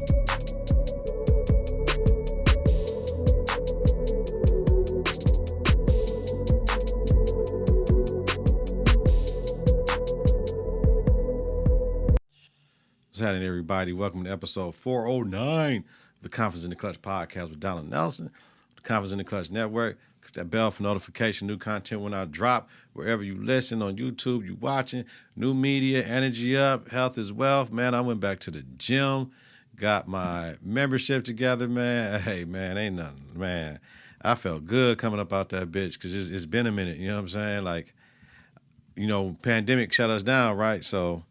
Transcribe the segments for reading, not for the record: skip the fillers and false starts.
What's happening, everybody? Welcome to episode 409 of the Konfidence in the Klutch Podcast with Donald Nelson, the Konfidence in the Klutch Network. Click that bell for notification, new content when I drop. Wherever you listen, on YouTube, you watching, new media, energy up, health is wealth. Man, I went back to the gym, got my membership together, man. Hey, man, ain't nothing, man. I felt good coming up out that bitch because it's been a minute, you know what I'm saying? Like, you know, pandemic shut us down, right? So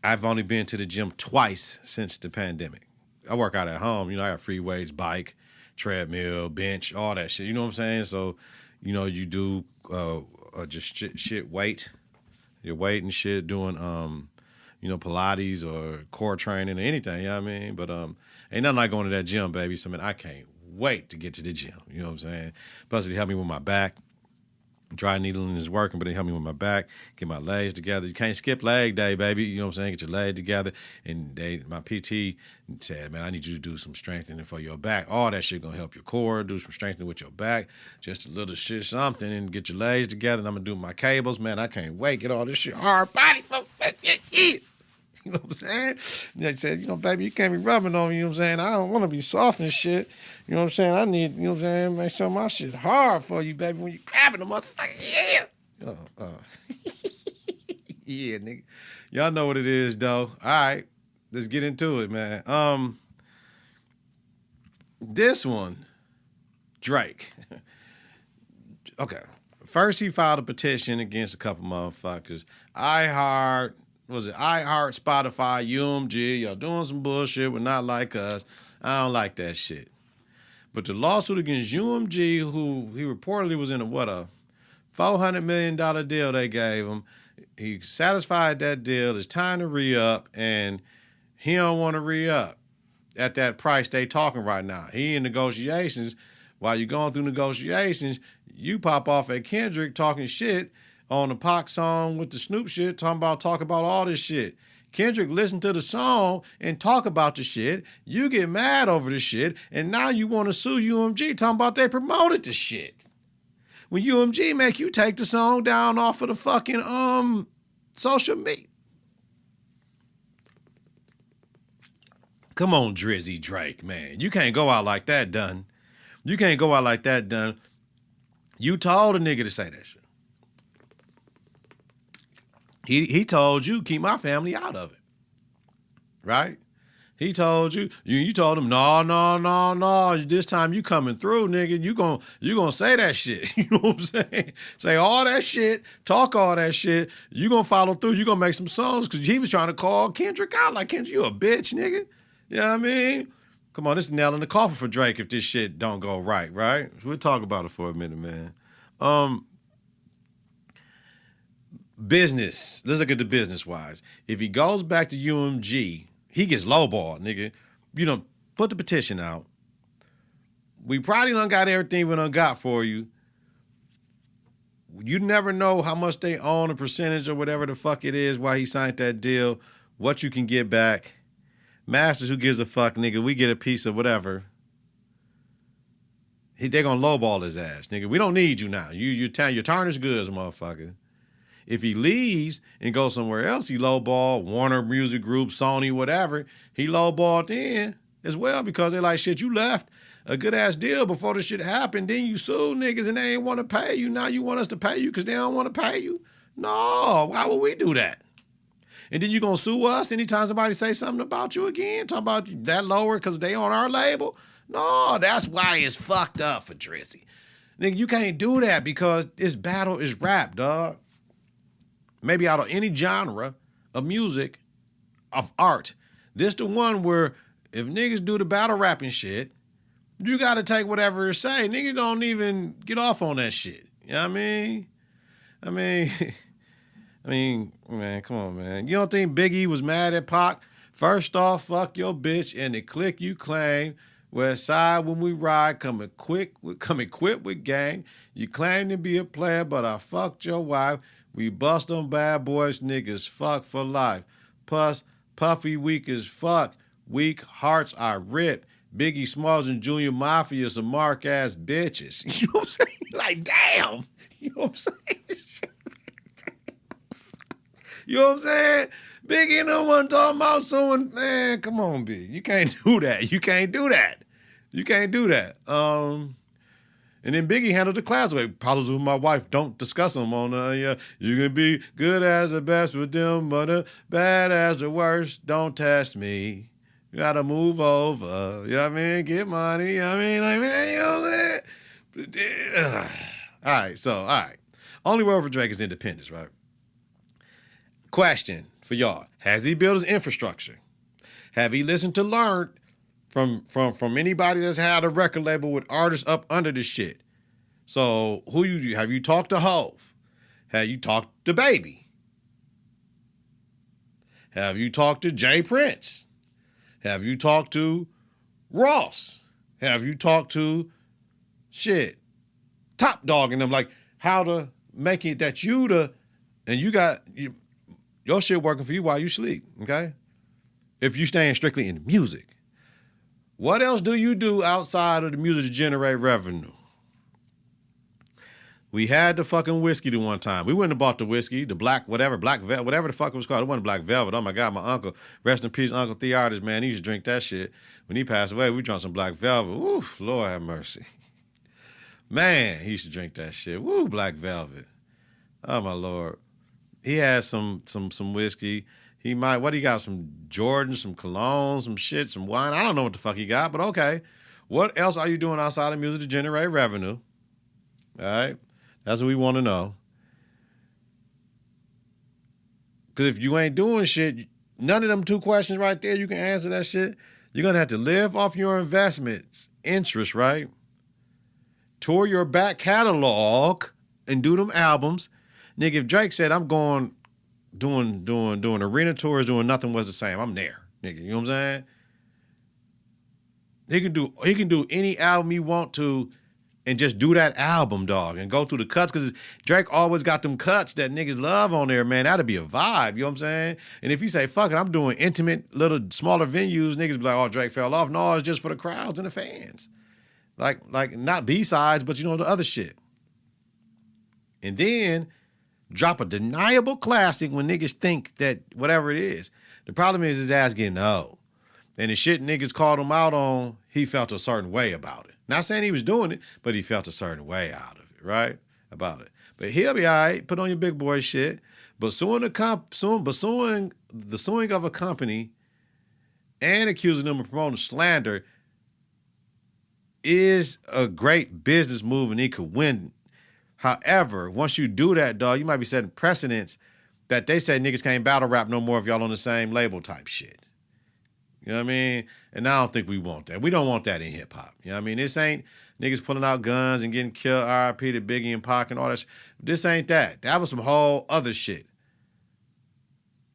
I've only been to the gym twice since the pandemic. I work out at home. You know, I got free weights, bike, treadmill, bench, all that shit. You know what I'm saying? So, you know, you do just shit weight, your weight and shit, doing, you know, Pilates or core training or anything, you know what I mean? But ain't nothing like going to that gym, baby. So, man, I can't wait to get to the gym. You know what I'm saying? Plus, it helped me with my back. Dry needling is working, but it helped me with my back, get my legs together. You can't skip leg day, baby. You know what I'm saying? Get your leg together. And my PT said, man, I need you to do some strengthening for your back. All that shit gonna help your core. Do some strengthening with your back. Just a little shit, something, and get your legs together. And I'm gonna do my cables. Man, I can't wait. Get all this shit hard body. You know what I'm saying? They said, you know, baby, you can't be rubbing on me, you know what I'm saying? I don't want to be soft and shit. You know what I'm saying? I need, you know what I'm saying, make sure my shit hard for you, baby, when you grabbing the motherfucker. Yeah. Yeah, nigga. Y'all know what it is, though. All right, let's get into it, man. This one, Drake. Okay. First, he filed a petition against a couple motherfuckers. iHeart, Spotify, UMG, y'all doing some bullshit with Not Like Us. I don't like that shit. But the lawsuit against UMG, who he reportedly was in a $400 million deal they gave him. He satisfied that deal. It's time to re-up, and he don't want to re-up at that price they talking right now. He in negotiations. While you're going through negotiations, you pop off at Kendrick talking shit on the Pac song with the Snoop shit, talk about all this shit. Kendrick listened to the song and talk about the shit. You get mad over the shit, and now you want to sue UMG talking about they promoted the shit. When UMG make you take the song down off of the fucking social media. Come on, Drizzy Drake, man. You can't go out like that, done. You can't go out like that, done. You told a nigga to say that shit. He told you, keep my family out of it. Right? He told you, you told him, no. This time you coming through, nigga. You gonna say that shit. You know what I'm saying? Say all that shit, talk all that shit. You gonna follow through. You gonna make some songs because he was trying to call Kendrick out like, Kendrick, you a bitch, nigga. You know what I mean? Come on, this is nail in the coffin for Drake if this shit don't go right? We'll talk about it for a minute, man. Business. Let's look at the business-wise. If he goes back to UMG, he gets lowballed, nigga. You done put the petition out. We probably done got everything we done got for you. You never know how much they own, a percentage or whatever the fuck it is while he signed that deal, what you can get back. Masters, who gives a fuck, nigga? We get a piece of whatever. They gonna lowball his ass, nigga. We don't need you now. You're tarnished goods, motherfucker. If he leaves and goes somewhere else, he lowball Warner Music Group, Sony, whatever. He lowballed then as well because they're like, shit, you left a good-ass deal before this shit happened. Then you sued niggas and they ain't want to pay you. Now you want us to pay you because they don't want to pay you? No, why would we do that? And then you going to sue us anytime somebody say something about you again? Talk about you that lower because they on our label? No, that's why it's fucked up for Drizzy. Nigga, you can't do that because this battle is rap, dog. Maybe out of any genre of music, of art, this the one where if niggas do the battle rapping shit, you got to take whatever it say. Niggas don't even get off on that shit. You know what I mean, man, come on, man. You don't think Biggie was mad at Pac? First off, fuck your bitch and the clique you claim. West side when we ride, come equipped with gang. You claim to be a player, but I fucked your wife. We bust on bad boys, niggas fuck for life. Plus, Puffy weak as fuck. weak hearts I rip. Biggie Smalls and Junior Mafia some mark-ass bitches. You know what I'm saying? Like, damn. You know what I'm saying? You know what I'm saying? Biggie and them one talking about someone, man, come on, B. You can't do that. You can't do that. You can't do that. And then Biggie handled the class away. Problems with my wife, don't discuss them on, yeah. You can be good as the best with them, but bad as the worst. Don't test me. You gotta move over. You know what I mean? Get money. You know what I mean? Like, man, you know what I'm saying? All right. Only word for Drake is independence, right? Question for y'all. Has he built his infrastructure? Have he listened to learn from anybody that's had a record label with artists up under the shit? So have you talked to Hov? Have you talked to Baby? Have you talked to Jay Prince? Have you talked to Ross? Have you talked to Top Dog and them? Like how to make it that and you got your shit working for you while you sleep, okay? If you staying strictly in music. What else do you do outside of the music to generate revenue? We had the fucking whiskey the one time. We went and bought the whiskey, the black velvet, whatever the fuck it was called. It wasn't black velvet. Oh my God, my uncle, rest in peace, Uncle Theodis, man, he used to drink that shit. When he passed away, we drank some black velvet. Oof, Lord have mercy. Man, he used to drink that shit. Woo, black velvet. Oh my Lord. He had some whiskey. He got? Some Jordan, some cologne, some shit, some wine. I don't know what the fuck he got, but okay. What else are you doing outside of music to generate revenue? All right. That's what we want to know. Because if you ain't doing shit, none of them two questions right there, you can answer that shit. You're going to have to live off your investments, interest, right? Tour your back catalog and do them albums. Nigga, if Drake said, I'm going doing arena tours, doing nothing was the same, I'm there. Nigga, you know what I'm saying? He can do any album he want to and just do that album, dog, and go through the cuts, because Drake always got them cuts that niggas love on there, man. That'd be a vibe, you know what I'm saying? And if you say, fuck it, I'm doing intimate, little, smaller venues, niggas be like, oh, Drake fell off. No, it's just for the crowds and the fans. Like not B-sides, but you know, the other shit. And then drop a deniable classic when niggas think that whatever it is. The problem is his ass getting old. And the shit niggas called him out on, he felt a certain way about it. Not saying he was doing it, but he felt a certain way out of it, right? About it. But he'll be all right, put on your big boy shit. But suing the suing of a company and accusing them of promoting slander is a great business move and he could win. However, once you do that, dog, you might be setting precedents that they say niggas can't battle rap no more if y'all on the same label type shit. You know what I mean? And I don't think we want that. We don't want that in hip-hop. You know what I mean? This ain't niggas pulling out guns and getting killed, R.I.P. to Biggie and Pac and all that shit. This ain't that. That was some whole other shit.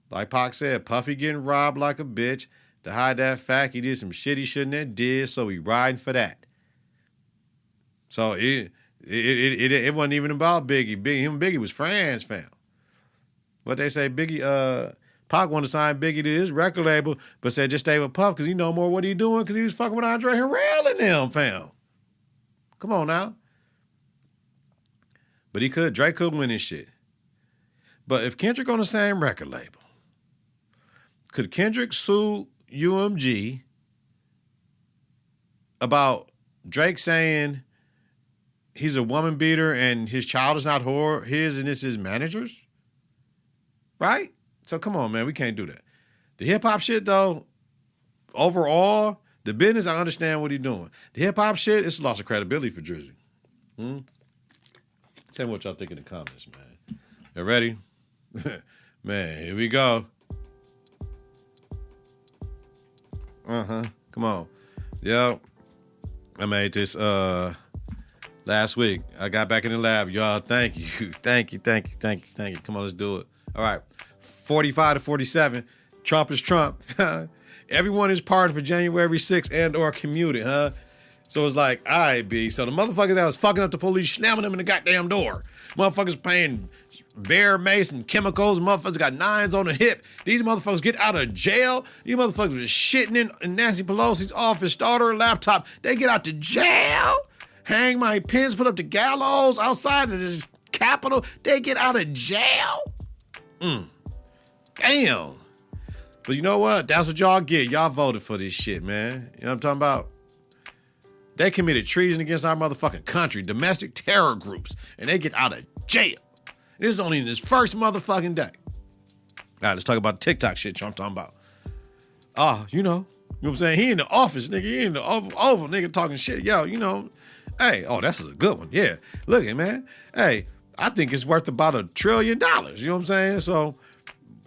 Like Pac said, Puffy getting robbed like a bitch. To hide that fact, he did some shit he shouldn't have did, so he riding for that. So it wasn't even about Biggie. Him and Biggie was friends, fam. What they say, Biggie, Pac wanted to sign Biggie to his record label, but said just stay with Puff because he know more what he doing because he was fucking with Andre Harrell and them, fam. Come on now. But Drake could win this shit. But if Kendrick on the same record label, could Kendrick sue UMG about Drake saying he's a woman beater and his child is not his and it's his manager's? Right? So come on, man, we can't do that. The hip-hop shit, though, overall, the business, I understand what he's doing. The hip-hop shit, it's a loss of credibility for Drizzy. Tell me what y'all think in the comments, man. You ready? Man, here we go. Come on. Yo, I made this last week. I got back in the lab, y'all. Thank you. Thank you. Come on, let's do it. All right. 45 to 47. Trump is Trump. Everyone is pardoned for January 6th and or commuted, huh? So it's like, all right, B. So the motherfuckers that was fucking up the police, slamming them in the goddamn door. Motherfuckers paying Bear mace and chemicals. Motherfuckers got 9s on the hip. These motherfuckers get out of jail. These motherfuckers was shitting in Nancy Pelosi's office, start her laptop. They get out to jail. Hang my pins, put up the gallows outside of this Capitol. They get out of jail. Damn. But you know what? That's what y'all get. Y'all voted for this shit, man. You know what I'm talking about? They committed treason against our motherfucking country, domestic terror groups, and they get out of jail. This is only in his first motherfucking day. All right, let's talk about TikTok shit I'm talking about. You know what I'm saying? He in the office, nigga. He in the oval, nigga, talking shit. Yo, you know, hey, that's a good one. Yeah, look at man. Hey, I think it's worth about $1 trillion. You know what I'm saying? So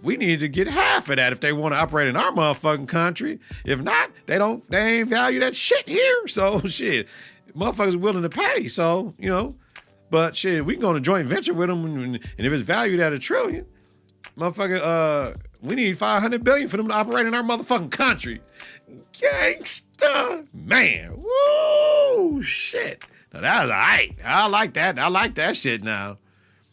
we need to get half of that if they want to operate in our motherfucking country. If not, they ain't value that shit here. So shit, motherfuckers are willing to pay. So, you know, but shit, we can go on a joint venture with them, and if it's valued at $1 trillion, motherfucker, we need $500 billion for them to operate in our motherfucking country. Gangsta, man, woo, shit. Now that was all right. I like that. I like that shit now.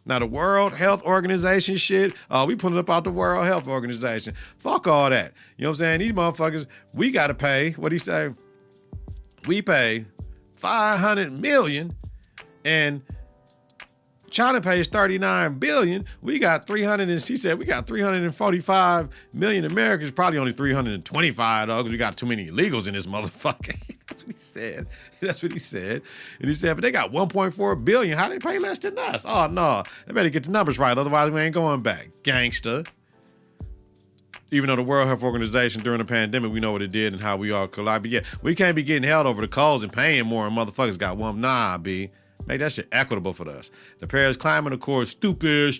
Now the World Health Organization shit, we putting it up out the World Health Organization. Fuck all that. You know what I'm saying? These motherfuckers, we got to pay, what'd he say? We pay $500 million and China pays $39 billion. We got he said we got 345 million Americans, probably only 325 though, because we got too many illegals in this motherfucker. That's what he said. That's what he said. And he said, but they got 1.4 billion. How they pay less than us? Oh no, they better get the numbers right, otherwise we ain't going back. Gangster. Even though the World Health Organization during the pandemic, we know what it did and how we all collide. But yeah, we can't be getting held over the coals and paying more and motherfuckers got one. Nah, B. Make that shit equitable for us. The Paris Climate Accord, stupid.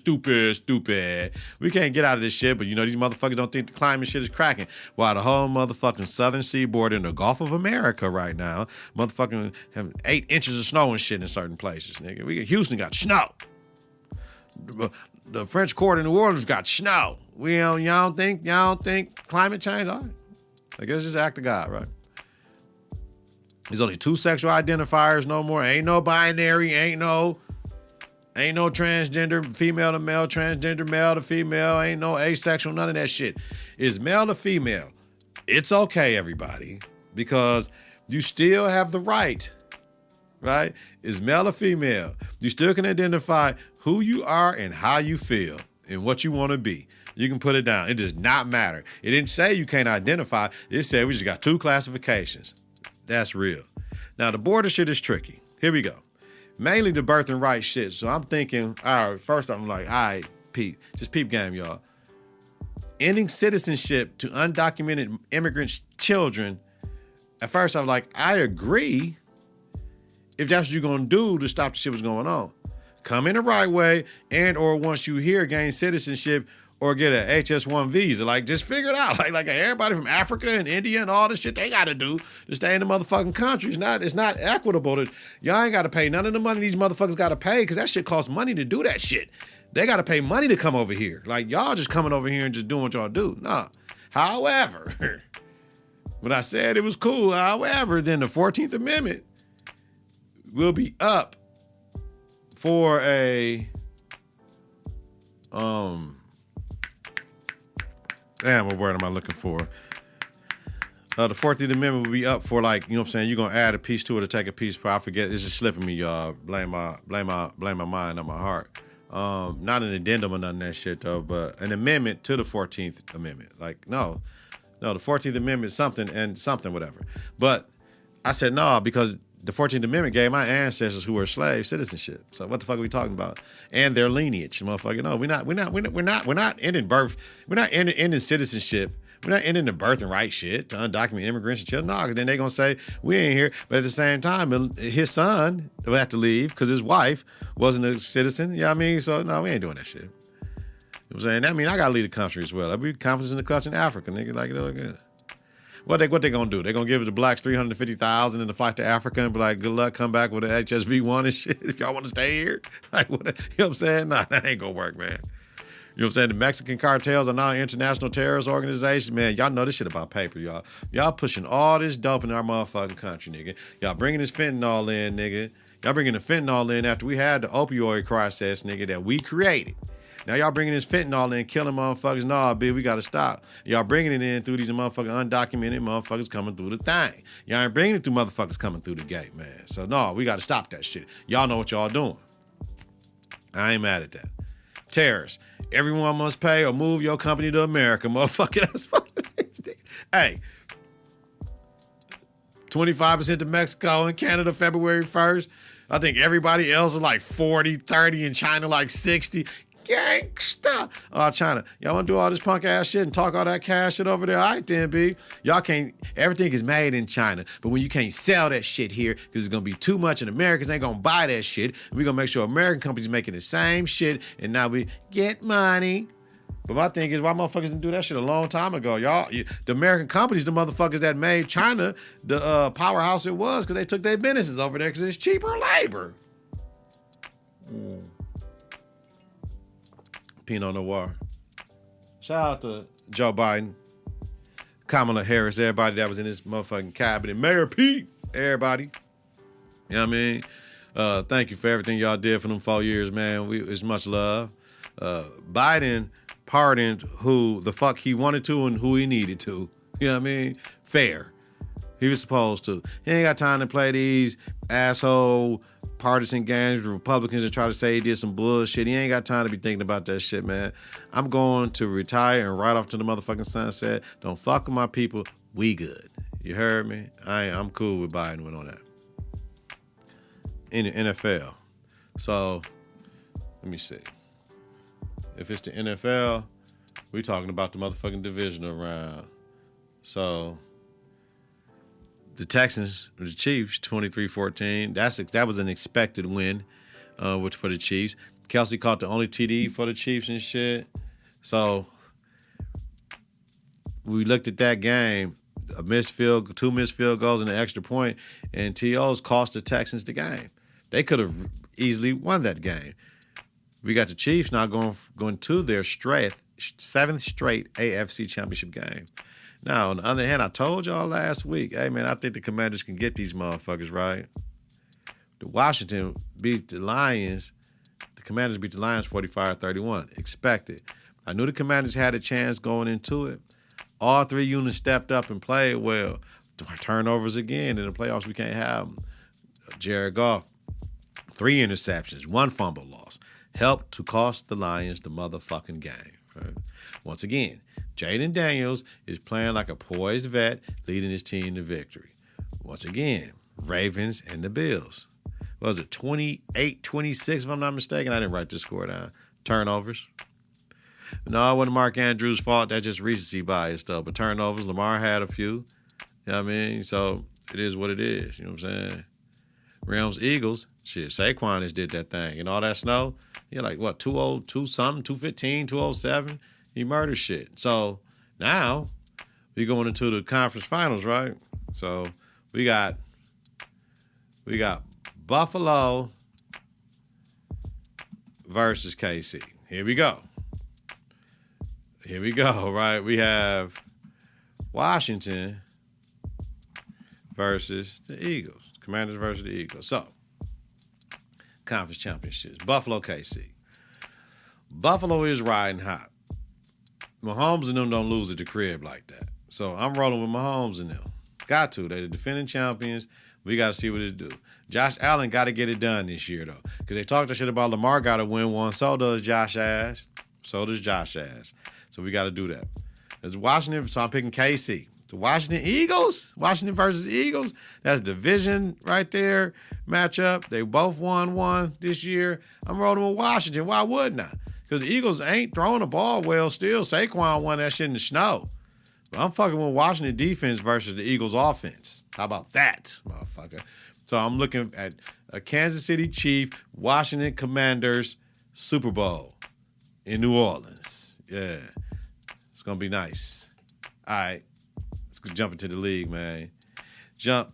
We can't get out of this shit, but you know, these motherfuckers don't think the climate shit is cracking. While the whole motherfucking southern seaboard in the Gulf of America right now, motherfucking have 8 inches of snow and shit in certain places, nigga. Houston got snow. The French Quarter in New Orleans got snow. Y'all don't think climate change? All right. I guess it's act of God, right? There's only 2 sexual identifiers, no more. Ain't no binary, ain't no transgender, female to male, transgender, male to female, ain't no asexual, none of that shit. It's male to female. It's okay, everybody, because you still have the right, right? It's male or female. You still can identify who you are and how you feel and what you want to be. You can put it down. It does not matter. It didn't say you can't identify. It said we just got 2 classifications. That's real. Now, the border shit is tricky. Here we go. Mainly the birth and rights shit. So I'm thinking, all right, first I'm like, all right, peep game, y'all. Ending citizenship to undocumented immigrants' children. At first I'm like, I agree if that's what you're going to do to stop the shit what's going on. Come in the right way and or once you here gain citizenship or get a HS1 visa. Like, just figure it out. Like everybody from Africa and India and all this shit they got to do to stay in the motherfucking country. It's not equitable. Y'all ain't got to pay none of the money these motherfuckers got to pay because that shit costs money to do that shit. They got to pay money to come over here. Like, y'all just coming over here and just doing what y'all do. Nah. However, when I said it was cool, however, then the 14th Amendment will be up for a, damn, what word am I looking for? The 14th Amendment will be up for, like, you know what I'm saying? You're going to add a piece to it or take a piece. I forget. It's just slipping me, y'all. Blame my mind on my heart. Not an addendum or none of that shit, though, but an amendment to the 14th Amendment. Like, no, the 14th Amendment is something and something, whatever. But I said no, because the 14th Amendment gave my ancestors who were slaves citizenship. So what the fuck are we talking about? And their lineage, motherfucker. No, we're not ending birth. We're not ending citizenship. We're not ending the birth and right shit to undocumented immigrants and children. No, because then they're going to say, we ain't here. But at the same time, his son will have to leave because his wife wasn't a citizen. You know what I mean? So, no, we ain't doing that shit. You know what I'm saying? That mean I got to leave the country as well. I'll be Confidence in the Clutch in Africa, nigga. Like, what they going to do? They going to give the blacks $350,000 in the flight to Africa and be like, good luck, come back with an HSV1 and shit if y'all want to stay here? Like, what? You know what I'm saying? Nah, that ain't going to work, man. You know what I'm saying? The Mexican cartels are now international terrorist organizations. Man, y'all know this shit about paper, y'all. Y'all pushing all this dope in our motherfucking country, nigga. Y'all bringing this fentanyl in, nigga. Y'all bringing the fentanyl in after we had the opioid crisis, nigga, that we created. Now y'all bringing this fentanyl in, killing motherfuckers. Nah, B, we got to stop. Y'all bringing it in through these motherfucking undocumented motherfuckers coming through the thing. Y'all ain't bringing it through motherfuckers coming through the gate, man. So, no, we got to stop that shit. Y'all know what y'all doing. I ain't mad at that. Terrorists. Everyone must pay or move your company to America, motherfucker. That's fucking. Hey. 25% to Mexico and Canada February 1st. I think everybody else is like 40, 30, and China like 60. Gangsta. Oh, China. Y'all want to do all this punk ass shit and talk all that cash shit over there? All right, then, B. Y'all can't, everything is made in China. But when you can't sell that shit here because it's going to be too much and Americans ain't going to buy that shit, we're going to make sure American companies making the same shit and now we get money. But my thing is, why motherfuckers didn't do that shit a long time ago? Y'all, the American companies, the motherfuckers that made China the powerhouse it was because they took their businesses over there because it's cheaper labor. Pinot Noir. Shout out to Joe Biden, Kamala Harris, everybody that was in this motherfucking cabinet. Mayor Pete, everybody. You know what I mean? Thank you for everything y'all did for them 4 years, man. It's much love. Biden pardoned who the fuck he wanted to and who he needed to. You know what I mean? Fair. He was supposed to. He ain't got time to play these asshole partisan games with Republicans and try to say he did some bullshit. He ain't got time to be thinking about that shit, man. I'm going to retire and ride off to the motherfucking sunset. Don't fuck with my people. We good. You heard me? I'm cool with Biden went on that. In the NFL. So, let me see. If it's the NFL, we talking about the motherfucking divisional round. So, the Texans, the Chiefs, 23-14. That was an expected win, which for the Chiefs. Kelsey caught the only TD for the Chiefs and shit. So, we looked at that game, two missed field goals and an extra point, and TOs cost the Texans the game. They could have easily won that game. We got the Chiefs now going to their seventh straight AFC Championship game. Now, on the other hand, I told y'all last week, hey, man, I think the Commanders can get these motherfuckers, right? The Washington beat the Lions. The Commanders beat the Lions 45-31. Expected. I knew the Commanders had a chance going into it. All three units stepped up and played well. Turnovers again. In the playoffs, we can't have them. Jared Goff, 3 interceptions, 1 fumble loss. Helped to cost the Lions the motherfucking game. Right? Once again, Jaden Daniels is playing like a poised vet, leading his team to victory. Once again, Ravens and the Bills. What was it, 28-26 if I'm not mistaken? I didn't write the score down. Turnovers. No, it wasn't Mark Andrews' fault. That's just recency bias stuff. But turnovers, Lamar had a few. You know what I mean? So it is what it is. You know what I'm saying? Rams, Eagles, shit, Saquon just did that thing. And all that snow, you're like, what, 202 something, 215, 207? He murdered shit. So now we going into the conference finals, right? So we got Buffalo versus KC. Here we go, right? We have Washington versus the Eagles. Commanders versus the Eagles. So, conference championships. Buffalo, KC. Buffalo is riding hot. Mahomes and them don't lose at the crib like that. So, I'm rolling with Mahomes and them. Got to. They're the defending champions. We got to see what it do. Josh Allen got to get it done this year, though. Because they talked that shit about Lamar got to win one. So does Josh Ass. So we got to do that. It's Washington, so I'm picking KC. The Washington versus Eagles, that's division right there, matchup. They both won one this year. I'm rolling with Washington. Why wouldn't I? Because the Eagles ain't throwing the ball well still. Saquon won that shit in the snow. But I'm fucking with Washington defense versus the Eagles offense. How about that, motherfucker? So I'm looking at a Kansas City Chief, Washington Commanders Super Bowl in New Orleans. Yeah, it's going to be nice. All right. Jump into the league, man. Tell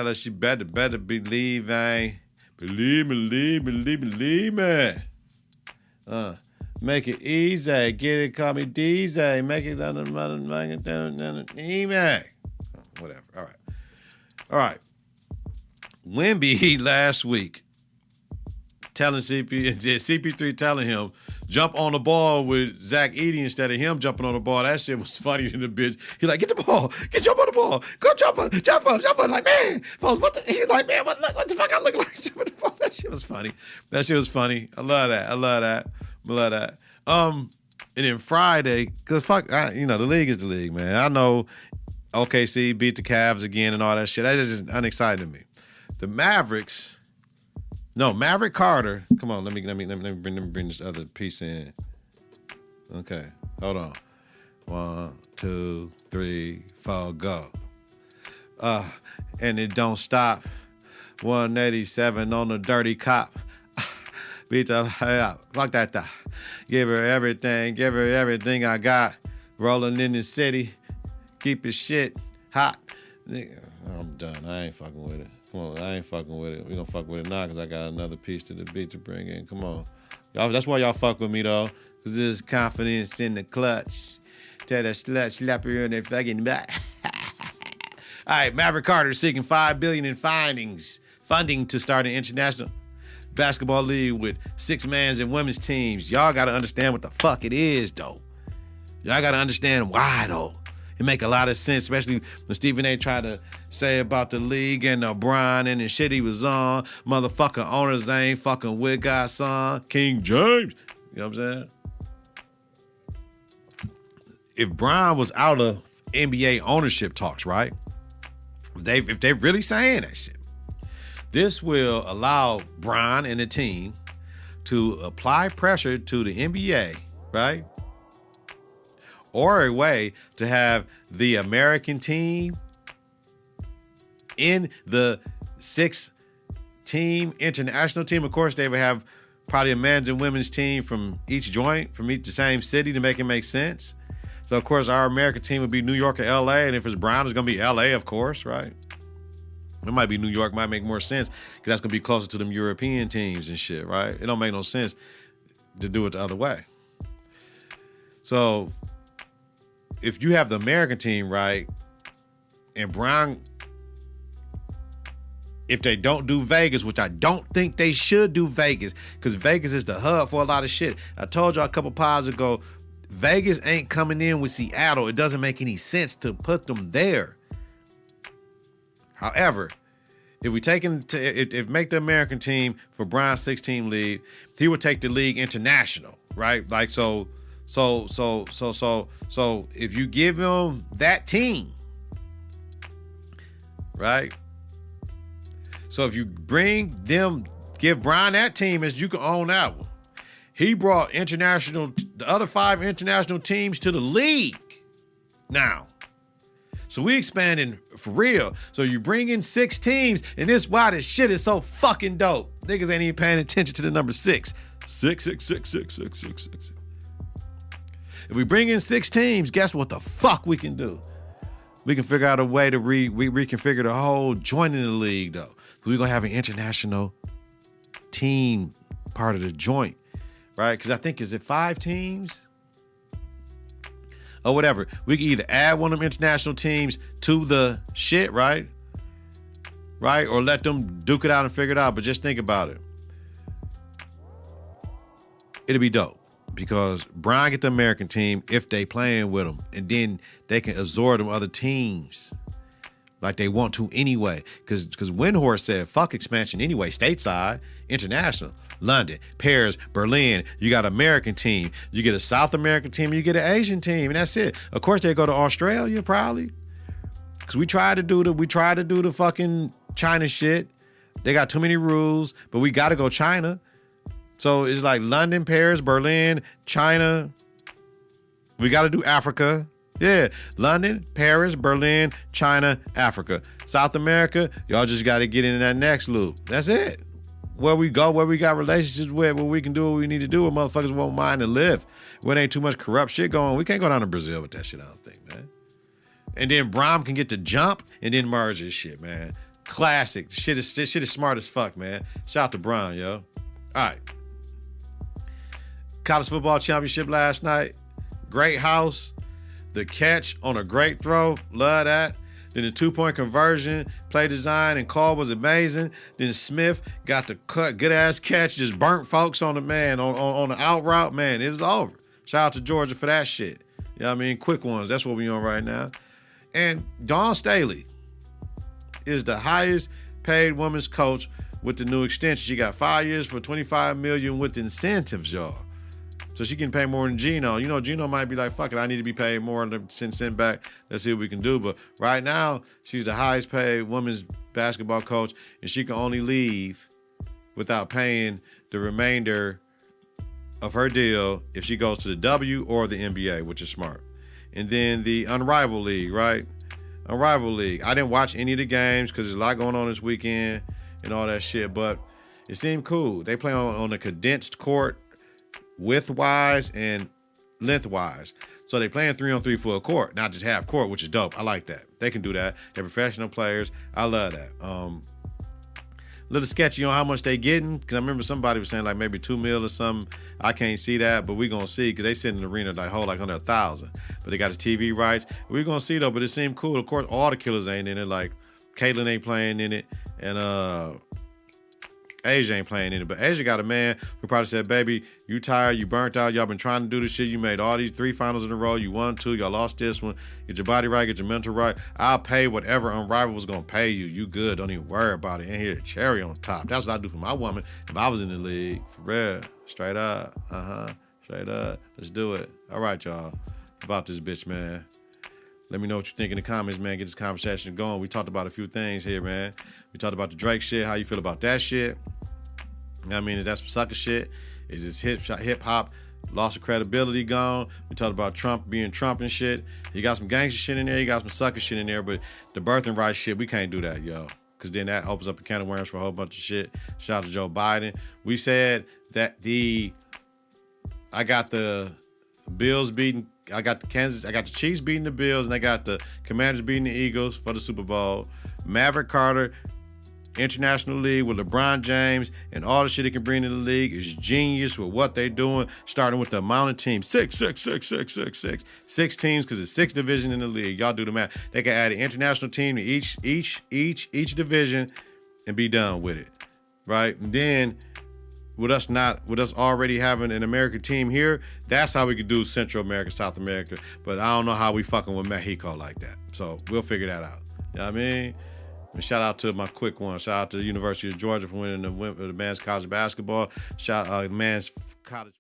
her she better believe, man. Believe me. Make it easy. Get it, call me Deezy. Make it easy. Whatever. All right. Wemby last week. telling CP3 telling him, jump on the ball with Zach Edey instead of him jumping on the ball. That shit was funny to the bitch. He like, get the ball. Jump on the ball. Go jump on. Like, man, folks, he's like, man, what the fuck I look like jumping the ball? That shit was funny. I love that. And then Friday, because the league is the league, man. I know OKC beat the Cavs again and all that shit. That is just unexciting to me. The Maverick Carter. Come on, let me bring this other piece in. Okay, hold on. 1, 2, 3, 4, go. And it don't stop. 187 on the dirty cop. Beat the fuck that. Give her everything I got. Rolling in the city. Keep your shit hot. I'm done. I ain't fucking with it. Come on, I ain't fucking with it. We gonna fuck with it now because I got another piece to the beat to bring in. Come on. Y'all, that's why y'all fuck with me though. Because there's confidence in the clutch. Tell that slut slap her in their fucking back. All right, Maverick Carter seeking $5 billion in funding to start an international basketball league with 6 men's and women's teams. Y'all gotta understand what the fuck it is though. Y'all gotta understand why though. It make a lot of sense, especially when Stephen A. tried to say about the league and LeBron and the shit he was on. Motherfucking owners ain't fucking with God's son, King James. You know what I'm saying? If Bron was out of NBA ownership talks, right? If they really saying that shit, this will allow Bron and the team to apply pressure to the NBA, right? Or a way to have the American team in the 6-team international team. Of course, they would have probably a men's and women's team from each joint, from the same city to make it make sense. So, of course, our American team would be New York or L.A., and if it's Brown, it's going to be L.A., of course, right? It might be New York, might make more sense because that's going to be closer to them European teams and shit, right? It don't make no sense to do it the other way. So if you have the American team, right, and Brown, if they don't do Vegas, which I don't think they should do Vegas, because Vegas is the hub for a lot of shit. I told y'all a couple pods ago, Vegas ain't coming in with Seattle. It doesn't make any sense to put them there. However, if we if make the American team for Brown's 6-team league, he would take the league international, right? Like so if you give him that team, right? So if you give Brown that team, as you can own that one. He brought the other 5 international teams to the league now. So we expanding for real. So you bring in 6 teams, and this why this shit is so fucking dope. Niggas ain't even paying attention to the number 6. 6. If we bring in 6 teams, guess what the fuck we can do? We can figure out a way to reconfigure the whole joint in the league, though. We're going to have an international team part of the joint, right? Because I think, is it 5 teams? Or whatever. We can either add one of them international teams to the shit, right? Right? Or let them duke it out and figure it out. But just think about it. It'll be dope. Because Brian get the American team if they playing with them. And then they can absorb them other teams like they want to anyway. Because Windhorse said, fuck expansion anyway. Stateside, international. London, Paris, Berlin. You got an American team. You get a South American team. You get an Asian team. And that's it. Of course, they go to Australia probably. Because we tried to do the fucking China shit. They got too many rules. But we got to go China. So it's like London, Paris, Berlin, China. We got to do Africa. Yeah, London, Paris, Berlin, China, Africa. South America, y'all just got to get in that next loop. That's it. Where we go, where we got relationships with, where we can do what we need to do, where motherfuckers won't mind to live. When ain't too much corrupt shit going on. We can't go down to Brazil with that shit, I don't think, man. And then Brom can get to jump and then merge this shit, man. Classic. This shit is smart as fuck, man. Shout out to Bron, yo. All right. College football championship last night. Great house. The catch on a great throw. Love that. Then the 2-point conversion, play design, and call was amazing. Then Smith got the good ass catch, just burnt folks on the man on the out route. Man, it was over. Shout out to Georgia for that shit. You know what I mean? Quick ones. That's what we on right now. And Dawn Staley is the highest paid women's coach with the new extension. She got 5 years for $25 million with incentives, y'all. So she can pay more than Gino. You know, Gino might be like, fuck it, I need to be paid more to send back. Let's see what we can do. But right now, she's the highest paid women's basketball coach, and she can only leave without paying the remainder of her deal if she goes to the W or the NBA, which is smart. And then the Unrivaled League, right? Unrivaled League. I didn't watch any of the games because there's a lot going on this weekend and all that shit, but it seemed cool. They play on a condensed court, width-wise and lengthwise. So they playing 3-on-3 full court, not just half court, which is dope. I like that. They can do that. They're professional players. I love that. A little sketchy on how much they getting, because I remember somebody was saying like maybe $2 million or something. I can't see that, but we gonna see, because they sit in the arena like hold like under 1,000. But they got the TV rights. We gonna see though, but it seemed cool. Of course, all the killers ain't in it. Like Caitlyn ain't playing in it, and Asia ain't playing in it, but Asia got a man who probably said, baby, you tired, you burnt out, y'all been trying to do this shit, you made all these 3 finals in a row, you won 2, y'all lost this one, get your body right, get your mental right, I'll pay whatever Unrivaled was gonna pay you, you good, don't even worry about it, and here, cherry on top. That's what I do for my woman if I was in the league, for real, straight up, straight up, let's do it. All right, y'all, about this bitch, man. Let me know what you think in the comments, man. Get this conversation going. We talked about a few things here, man. We talked about the Drake shit, how you feel about that shit. I mean, is that some sucker shit? Is this hip-hop loss of credibility gone? We talked about Trump being Trump and shit. You got some gangster shit in there. You got some sucker shit in there. But the birthing rights shit, we can't do that, yo. Because then that opens up a can of worms for a whole bunch of shit. Shout out to Joe Biden. We said that I got the Bills beating, I got the Chiefs beating the Bills, and I got the Commanders beating the Eagles for the Super Bowl. Maverick Carter, International League with LeBron James, and all the shit it can bring to the league is genius with what they doing, starting with the amount of teams. 6 teams, because it's 6 divisions in the league. Y'all do the math. They can add an international team to each division and be done with it, right? And then with us already having an American team here, that's how we could do Central America, South America. But I don't know how we fucking with Mexico like that. So we'll figure that out. You know what I mean? And shout out to my quick one. Shout out to the University of Georgia for winning the men's college basketball. Men's college